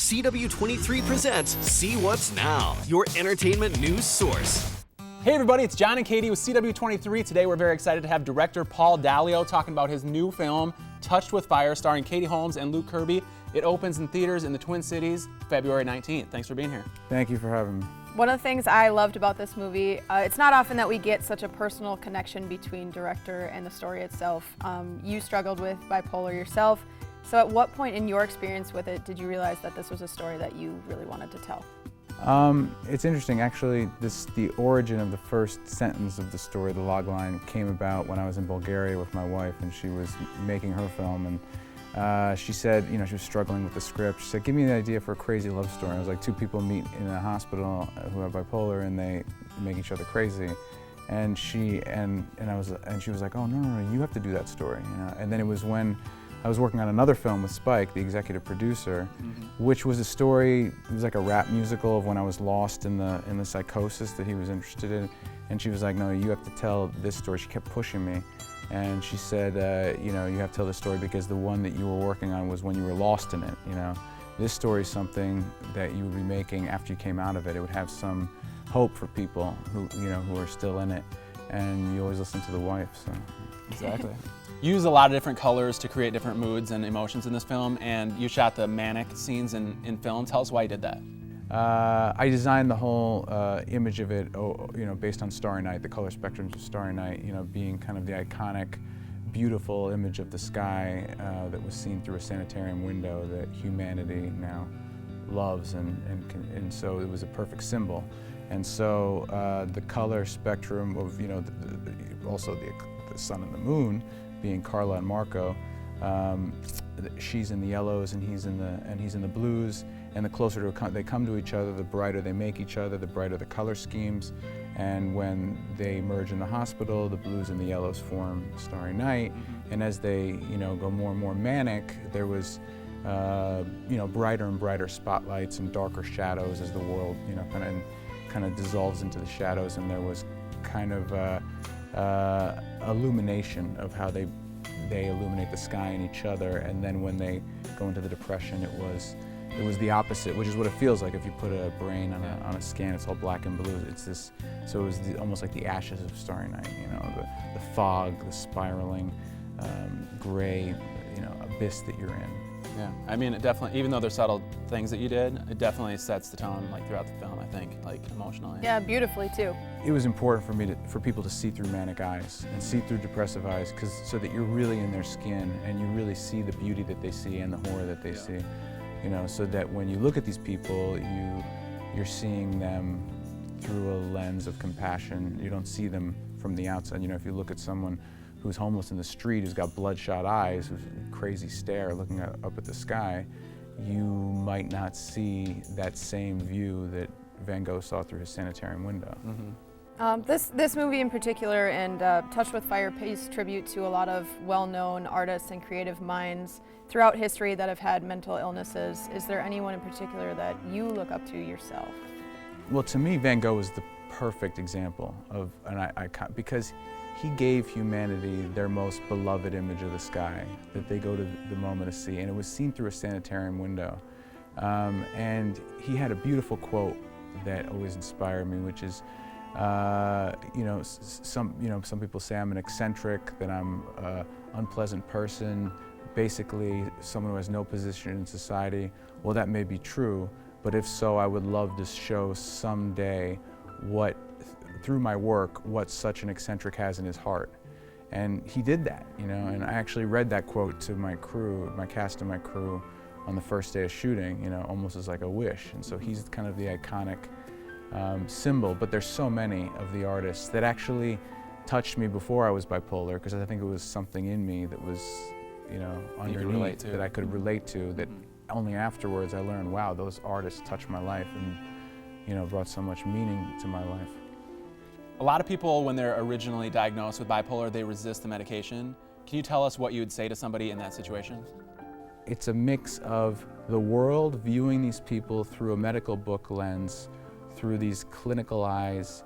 CW23 presents See What's Now, your entertainment news source. Hey everybody, it's John and Katie with CW23. Today we're very excited to have director Paul Dalio talking about his new film, Touched with Fire, starring Katie Holmes and Luke Kirby. It opens in theaters in the Twin Cities February 19th. Thanks for being here. Thank you for having me. One of the things I loved about this movie, it's not often that we get such a personal connection between director and the story itself. You struggled with bipolar yourself, so at what point in your experience with it did you realize that this was a story that you really wanted to tell? It's interesting, actually, the origin of the first sentence of the story, the log line, came about when I was in Bulgaria with my wife and she was making her film, and she said, she was struggling with the script. She said, give me the idea for a crazy love story. It was like two people meet in a hospital who have bipolar and they make each other crazy. And she was like, oh no, you have to do that story. And then it was when I was working on another film with Spike, the executive producer, which was a story, it was like a rap musical of when I was lost in the psychosis that he was interested in. And she was like, no, you have to tell this story. She kept pushing me. And she said, you have to tell this story because the one that you were working on was when you were lost in it, This story is something that you would be making after you came out of it. It would have some hope for people who are still in it. And you always listen to the wife, so. Exactly. You use a lot of different colors to create different moods and emotions in this film, and you shot the manic scenes in film. Tell us why you did that. I designed the whole image of it, based on Starry Night, the color spectrums of Starry Night, being kind of the iconic, beautiful image of the sky that was seen through a sanitarium window that humanity now loves, and so it was a perfect symbol. And so the color spectrum of, also the sun and the moon, being Carla and Marco, she's in the yellows and he's in the blues. And the closer they come to each other, the brighter they make each other, the brighter the color schemes. And when they merge in the hospital, the blues and the yellows form Starry Night. And as they, go more and more manic, there was, brighter and brighter spotlights and darker shadows as the world, kind of dissolves into the shadows. And there was kind of illumination of how they illuminate the sky and each other. And then when they go into the depression, it was the opposite, which is what it feels like if you put a brain on a scan. It's all black and blue. It's this, so it was almost like the ashes of Starry Night. The fog, the spiraling, gray, abyss that you're in. Yeah, I mean, it definitely, even though there's subtle things that you did, it definitely sets the tone throughout the film. I think, emotionally. Yeah, beautifully too. It was important for people to see through manic eyes and see through depressive eyes, so that you're really in their skin and you really see the beauty that they see and the horror that they see. So that when you look at these people, you're seeing them through a lens of compassion. You don't see them from the outside. If you look at someone who's homeless in the street, who's got bloodshot eyes, who's a crazy stare looking up at the sky, you might not see that same view that Van Gogh saw through his sanitarium window. This movie in particular, and Touched with Fire, pays tribute to a lot of well-known artists and creative minds throughout history that have had mental illnesses. Is there anyone in particular that you look up to yourself? Well, to me, Van Gogh is the perfect example of an icon, because he gave humanity their most beloved image of the sky that they go to the MoMA to see, and it was seen through a sanitarium window. And he had a beautiful quote that always inspired me, which is, some people say I'm an eccentric, that I'm an unpleasant person, basically someone who has no position in society. Well, that may be true, but if so, I would love to show someday through my work, what such an eccentric has in his heart. And he did that, and I actually read that quote to my crew, my cast and my crew, on the first day of shooting, almost as like a wish. And so he's kind of the iconic symbol, but there's so many of the artists that actually touched me before I was bipolar, because I think it was something in me that was, underneath, that I could relate to, that only afterwards I learned, wow, those artists touched my life and, brought so much meaning to my life. A lot of people, when they're originally diagnosed with bipolar, they resist the medication. Can you tell us what you would say to somebody in that situation? It's a mix of the world viewing these people through a medical book lens, through these clinical eyes,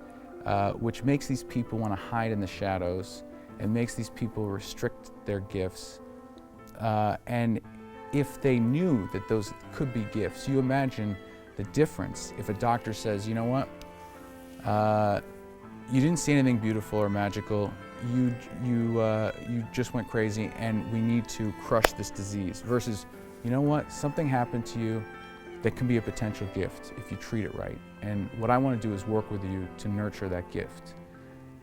which makes these people want to hide in the shadows and makes these people restrict their gifts. And if they knew that those could be gifts. You imagine the difference if a doctor says, you know what, you didn't see anything beautiful or magical, you just went crazy and we need to crush this disease, versus, you know what, something happened to you that can be a potential gift if you treat it right. And what I want to do is work with you to nurture that gift.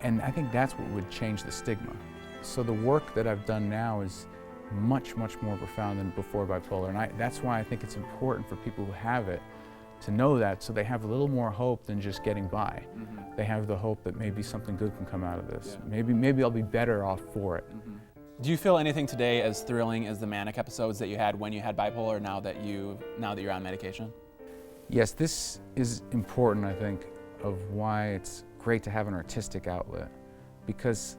And I think that's what would change the stigma. So the work that I've done now is much, much more profound than before bipolar. And that's why I think it's important for people who have it to know that, so they have a little more hope than just getting by. Mm-hmm. They have the hope that maybe something good can come out of this. Yeah. Maybe I'll be better off for it. Mm-hmm. Do you feel anything today as thrilling as the manic episodes that you had when you had bipolar, now that you're on medication? Yes, this is important, I think, of why it's great to have an artistic outlet, because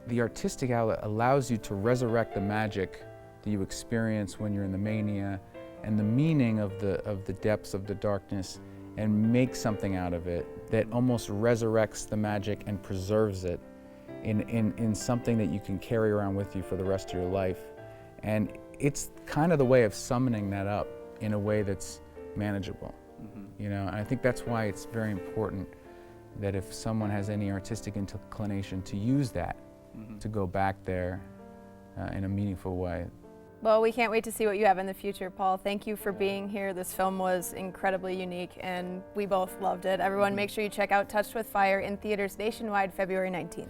the artistic outlet allows you to resurrect the magic that you experience when you're in the mania and the meaning of the depths of the darkness, and make something out of it that almost resurrects the magic and preserves it in something that you can carry around with you for the rest of your life. And it's kind of the way of summoning that up in a way that's manageable. Mm-hmm. You know, and I think that's why it's very important that if someone has any artistic inclination, to use that, mm-hmm. to go back there in a meaningful way. Well, we can't wait to see what you have in the future, Paul. Thank you for being here. This film was incredibly unique, and we both loved it. Everyone, make sure you check out Touched with Fire in theaters nationwide February 19th.